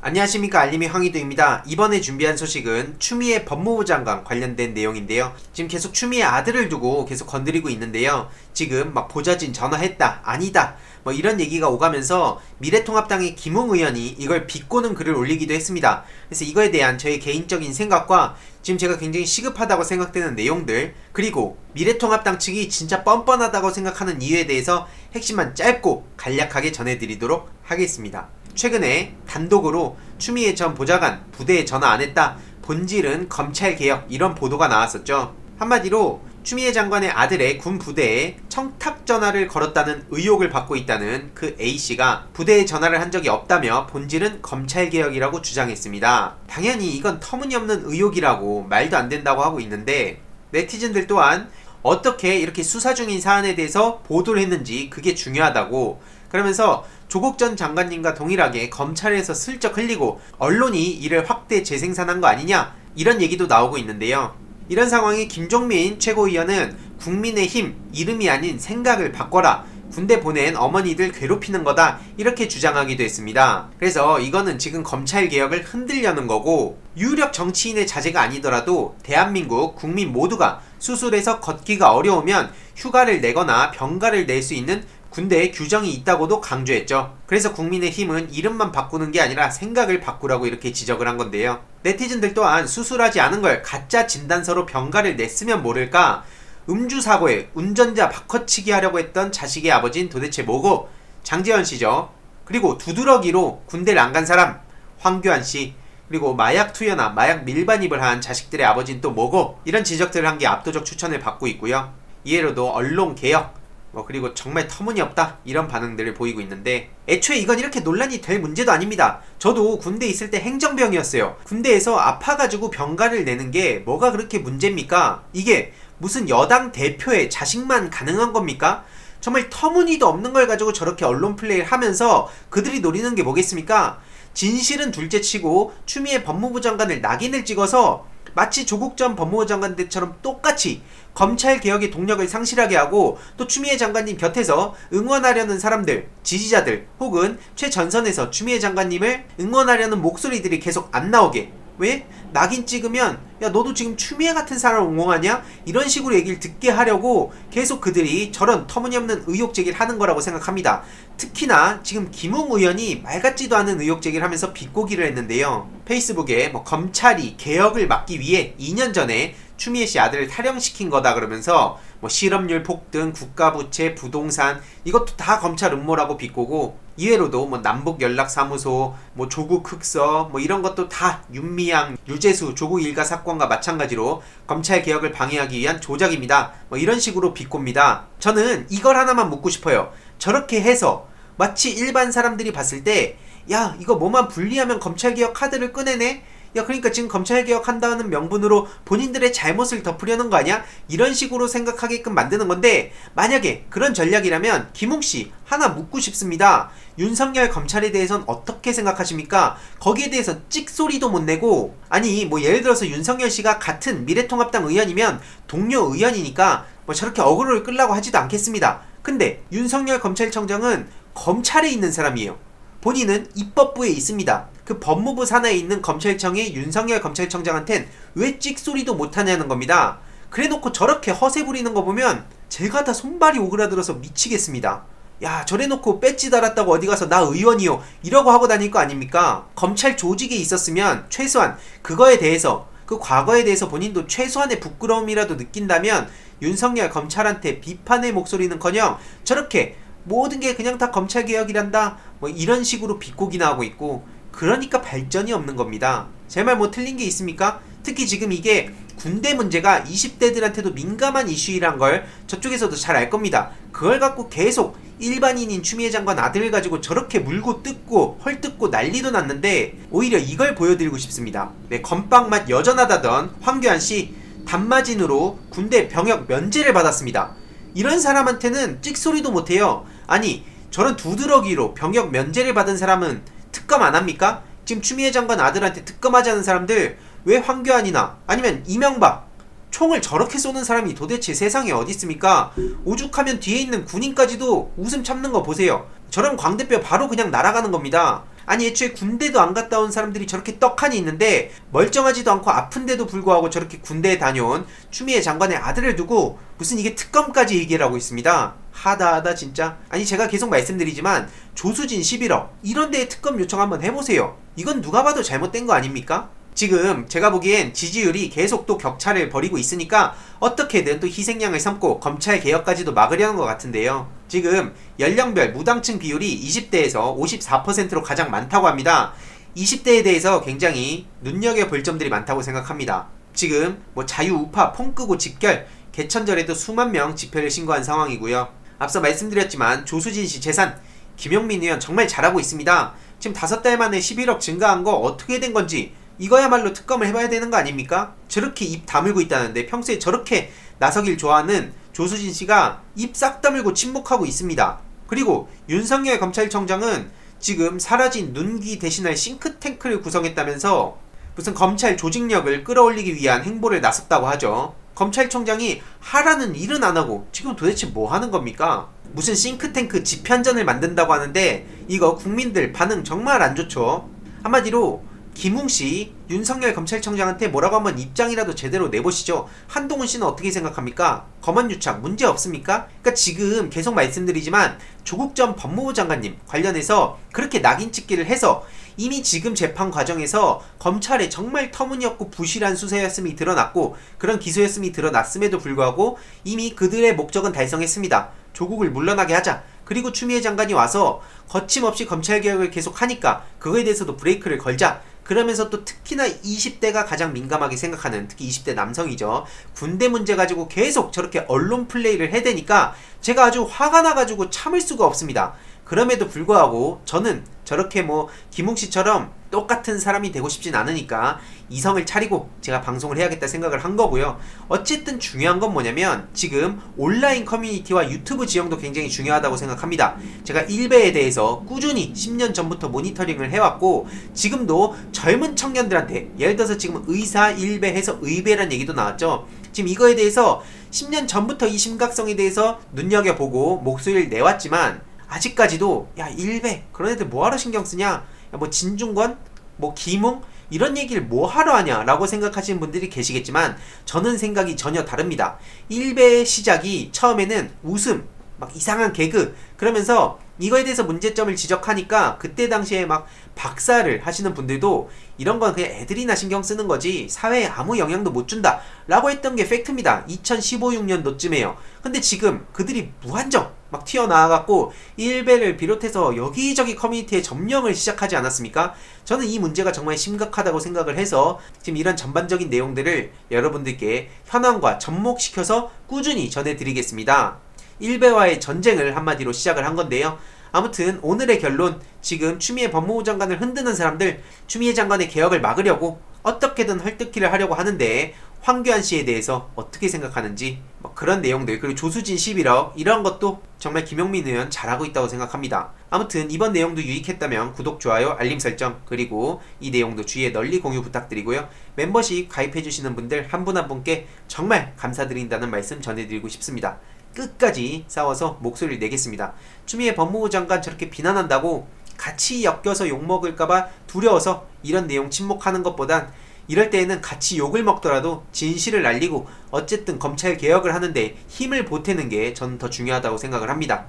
안녕하십니까, 알림이 황희도입니다. 이번에 준비한 소식은 추미애 법무부 장관 관련된 내용인데요. 지금 계속 추미애 아들을 두고 계속 건드리고 있는데요. 지금 막 보좌진 전화했다, 아니다, 뭐 이런 얘기가 오가면서 미래통합당의 김웅 의원이 이걸 비꼬는 글을 올리기도 했습니다. 그래서 이거에 대한 저의 개인적인 생각과 지금 제가 굉장히 시급하다고 생각되는 내용들, 그리고 미래통합당 측이 진짜 뻔뻔하다고 생각하는 이유에 대해서 핵심만 짧고 간략하게 전해드리도록 하겠습니다. 최근에 단독으로 추미애 전 보좌관 부대에 전화 안했다, 본질은 검찰개혁, 이런 보도가 나왔었죠. 한마디로 추미애 장관의 아들의 군 부대에 청탁 전화를 걸었다는 의혹을 받고 있다는 그 A씨가 부대에 전화를 한 적이 없다며 본질은 검찰개혁이라고 주장했습니다. 당연히 이건 터무니없는 의혹이라고 말도 안 된다고 하고 있는데, 네티즌들 또한 어떻게 이렇게 수사 중인 사안에 대해서 보도를 했는지 그게 중요하다고, 그러면서 조국 전 장관님과 동일하게 검찰에서 슬쩍 흘리고 언론이 이를 확대 재생산한 거 아니냐, 이런 얘기도 나오고 있는데요. 이런 상황에 김종민 최고위원은 국민의힘 이름이 아닌 생각을 바꿔라, 군대 보낸 어머니들 괴롭히는 거다, 이렇게 주장하기도 했습니다. 그래서 이거는 지금 검찰개혁을 흔들려는 거고, 유력 정치인의 자제가 아니더라도 대한민국 국민 모두가 수술해서 걷기가 어려우면 휴가를 내거나 병가를 낼 수 있는 군대에 규정이 있다고도 강조했죠. 그래서 국민의힘은 이름만 바꾸는 게 아니라 생각을 바꾸라고 이렇게 지적을 한 건데요. 네티즌들 또한 수술하지 않은 걸 가짜 진단서로 병가를 냈으면 모를까, 음주사고에 운전자 바꿔치기 하려고 했던 자식의 아버지는 도대체 뭐고, 장제원씨죠. 그리고 두드러기로 군대를 안 간 사람 황교안씨, 그리고 마약 투여나 마약 밀반입을 한 자식들의 아버지는 또 뭐고, 이런 지적들을 한 게 압도적 추천을 받고 있고요. 이해로도 언론개혁, 그리고 정말 터무니없다, 이런 반응들을 보이고 있는데, 애초에 이건 이렇게 논란이 될 문제도 아닙니다. 저도 군대에 있을 때 행정병이었어요. 군대에서 아파가지고 병가를 내는 게 뭐가 그렇게 문제입니까? 이게 무슨 여당 대표의 자식만 가능한 겁니까? 정말 터무니도 없는 걸 가지고 저렇게 언론 플레이를 하면서 그들이 노리는 게 뭐겠습니까? 진실은 둘째치고 추미애 법무부 장관을 낙인을 찍어서 마치 조국 전 법무부 장관 때처럼 똑같이 검찰개혁의 동력을 상실하게 하고, 또 추미애 장관님 곁에서 응원하려는 사람들, 지지자들, 혹은 최전선에서 추미애 장관님을 응원하려는 목소리들이 계속 안 나오게, 왜? 낙인 찍으면 야 너도 지금 추미애 같은 사람을 옹호하냐? 이런 식으로 얘기를 듣게 하려고 계속 그들이 저런 터무니없는 의혹 제기를 하는 거라고 생각합니다. 특히나 지금 김웅 의원이 말 같지도 않은 의혹 제기를 하면서 비꼬기를 했는데요. 페이스북에 검찰이 개혁을 막기 위해 2년 전에 추미애 씨 아들을 탈영시킨 거다 그러면서 실업률 폭등, 국가부채, 부동산, 이것도 다 검찰 음모라고 비꼬고, 이외로도 남북연락사무소, 조국 흑서, 이런 것도 다 윤미향, 유재수, 조국 일가 사건과 마찬가지로 검찰개혁을 방해하기 위한 조작입니다, 이런 식으로 비꼽니다. 저는 이걸 하나만 묻고 싶어요. 저렇게 해서 마치 일반 사람들이 봤을 때 야 이거 뭐만 분리하면 검찰개혁 카드를 꺼내네? 야 그러니까 지금 검찰개혁 한다는 명분으로 본인들의 잘못을 덮으려는 거 아니야? 이런 식으로 생각하게끔 만드는 건데, 만약에 그런 전략이라면 김웅씨 하나 묻고 싶습니다. 윤석열 검찰에 대해서는 어떻게 생각하십니까? 거기에 대해서 찍소리도 못 내고, 아니 예를 들어서 윤석열씨가 같은 미래통합당 의원이면 동료 의원이니까 저렇게 어그로를 끌라고 하지도 않겠습니다. 근데 윤석열 검찰청장은 검찰에 있는 사람이에요. 본인은 입법부에 있습니다. 그 법무부 산하에 있는 검찰청의 윤석열 검찰청장한텐 왜 찍소리도 못하냐는 겁니다. 그래놓고 저렇게 허세 부리는 거 보면 제가 다 손발이 오그라들어서 미치겠습니다. 야 저래놓고 배지 달았다고 어디 가서 나 의원이요 이러고 하고 다닐 거 아닙니까? 검찰 조직에 있었으면 최소한 그거에 대해서, 그 과거에 대해서 본인도 최소한의 부끄러움이라도 느낀다면 윤석열 검찰한테 비판의 목소리는커녕 저렇게 모든 게 그냥 다 검찰개혁이란다, 이런 식으로 비꼬기나 하고 있고, 그러니까 발전이 없는 겁니다. 제 말 틀린 게 있습니까? 특히 지금 이게 군대 문제가 20대들한테도 민감한 이슈이란 걸 저쪽에서도 잘 알 겁니다. 그걸 갖고 계속 일반인인 추미애 장관 아들을 가지고 저렇게 물고 뜯고 헐뜯고 난리도 났는데, 오히려 이걸 보여드리고 싶습니다. 건빵 맛 여전하다던 황교안씨 단마진으로 군대 병역 면제를 받았습니다. 이런 사람한테는 찍소리도 못해요. 아니 저런 두드러기로 병역 면제를 받은 사람은 특검 안합니까? 지금 추미애 장관 아들한테 특검하자는 사람들 왜 황교안이나 아니면 이명박, 총을 저렇게 쏘는 사람이 도대체 세상에 어디 있습니까? 오죽하면 뒤에 있는 군인까지도 웃음 참는 거 보세요. 저런 광대뼈 바로 그냥 날아가는 겁니다. 아니 애초에 군대도 안 갔다 온 사람들이 저렇게 떡하니 있는데 멀쩡하지도 않고 아픈데도 불구하고 저렇게 군대에 다녀온 추미애 장관의 아들을 두고 무슨 이게 특검까지 얘기를 하고 있습니다. 하다하다 진짜. 아니 제가 계속 말씀드리지만 조수진 11억 이런 데에 특검 요청 한번 해보세요. 이건 누가 봐도 잘못된 거 아닙니까? 지금 제가 보기엔 지지율이 계속 또 격차를 벌이고 있으니까 어떻게든 또 희생양을 삼고 검찰 개혁까지도 막으려는 것 같은데요. 지금 연령별 무당층 비율이 20대에서 54%로 가장 많다고 합니다. 20대에 대해서 굉장히 눈여겨볼 점들이 많다고 생각합니다. 지금 뭐 자유우파 폰 끄고 집결 개천절에도 수만 명 집회를 신고한 상황이고요. 앞서 말씀드렸지만 조수진 씨 재산 김용민 의원 정말 잘하고 있습니다. 지금 5달 만에 11억 증가한 거 어떻게 된 건지 이거야말로 특검을 해봐야 되는 거 아닙니까? 저렇게 입 다물고 있다는데 평소에 저렇게 나서길 좋아하는 조수진 씨가 입 싹 다물고 침묵하고 있습니다. 그리고 윤석열 검찰청장은 지금 사라진 눈귀 대신할 싱크탱크를 구성했다면서 무슨 검찰 조직력을 끌어올리기 위한 행보를 나섰다고 하죠. 검찰청장이 하라는 일은 안 하고 지금 도대체 뭐 하는 겁니까? 무슨 싱크탱크 집현전을 만든다고 하는데 이거 국민들 반응 정말 안 좋죠. 한마디로 김웅씨 윤석열 검찰청장한테 뭐라고 한번 입장이라도 제대로 내보시죠. 한동훈 씨는 어떻게 생각합니까? 검언유착 문제 없습니까? 그러니까 지금 계속 말씀드리지만 조국 전 법무부 장관님 관련해서 그렇게 낙인 찍기를 해서 이미 지금 재판 과정에서 검찰의 정말 터무니없고 부실한 수사였음이 드러났고 그런 기소였음이 드러났음에도 불구하고 이미 그들의 목적은 달성했습니다. 조국을 물러나게 하자. 그리고 추미애 장관이 와서 거침없이 검찰개혁을 계속 하니까 그거에 대해서도 브레이크를 걸자. 그러면서 또 특히나 20대가 가장 민감하게 생각하는 특히 20대 남성이죠. 군대 문제 가지고 계속 저렇게 언론 플레이를 해대니까 제가 아주 화가 나가지고 참을 수가 없습니다. 그럼에도 불구하고 저는 저렇게 뭐 김웅씨처럼 똑같은 사람이 되고 싶진 않으니까 이성을 차리고 제가 방송을 해야겠다 생각을 한 거고요. 어쨌든 중요한 건 뭐냐면 지금 온라인 커뮤니티와 유튜브 지형도 굉장히 중요하다고 생각합니다. 제가 일베에 대해서 꾸준히 10년 전부터 모니터링을 해왔고 지금도 젊은 청년들한테 예를 들어서 지금 의사 일베해서 의배란 얘기도 나왔죠. 지금 이거에 대해서 10년 전부터 이 심각성에 대해서 눈여겨보고 목소리를 내왔지만 아직까지도 야 일베 그런 애들 뭐하러 신경쓰냐, 야, 뭐 진중권 뭐 김웅 이런 얘기를 뭐하러 하냐 라고 생각하시는 분들이 계시겠지만 저는 생각이 전혀 다릅니다. 일베의 시작이 처음에는 웃음 막 이상한 개그 그러면서 이거에 대해서 문제점을 지적하니까 그때 당시에 막 박사를 하시는 분들도 이런 건 그냥 애들이나 신경 쓰는 거지 사회에 아무 영향도 못 준다 라고 했던 게 팩트입니다. 2015-16년도쯤에요. 근데 지금 그들이 무한정 막 튀어나와갖고 일베를 비롯해서 여기저기 커뮤니티에 점령을 시작하지 않았습니까? 저는 이 문제가 정말 심각하다고 생각을 해서 지금 이런 전반적인 내용들을 여러분들께 현황과 접목시켜서 꾸준히 전해드리겠습니다. 일베와의 전쟁을 한마디로 시작을 한 건데요. 아무튼 오늘의 결론, 지금 추미애 법무부 장관을 흔드는 사람들, 추미애 장관의 개혁을 막으려고 어떻게든 헐뜯기를 하려고 하는데 황교안 씨에 대해서 어떻게 생각하는지 뭐 그런 내용들, 그리고 조수진 11억 이런 것도 정말 김용민 의원 잘하고 있다고 생각합니다. 아무튼 이번 내용도 유익했다면 구독, 좋아요, 알림 설정, 그리고 이 내용도 주위에 널리 공유 부탁드리고요. 멤버십 가입해주시는 분들 한 분 한 분께 정말 감사드린다는 말씀 전해드리고 싶습니다. 끝까지 싸워서 목소리를 내겠습니다. 추미애 법무부 장관 저렇게 비난한다고 같이 엮여서 욕먹을까봐 두려워서 이런 내용 침묵하는 것보단 이럴 때에는 같이 욕을 먹더라도 진실을 알리고 어쨌든 검찰 개혁을 하는데 힘을 보태는 게 저는 더 중요하다고 생각을 합니다.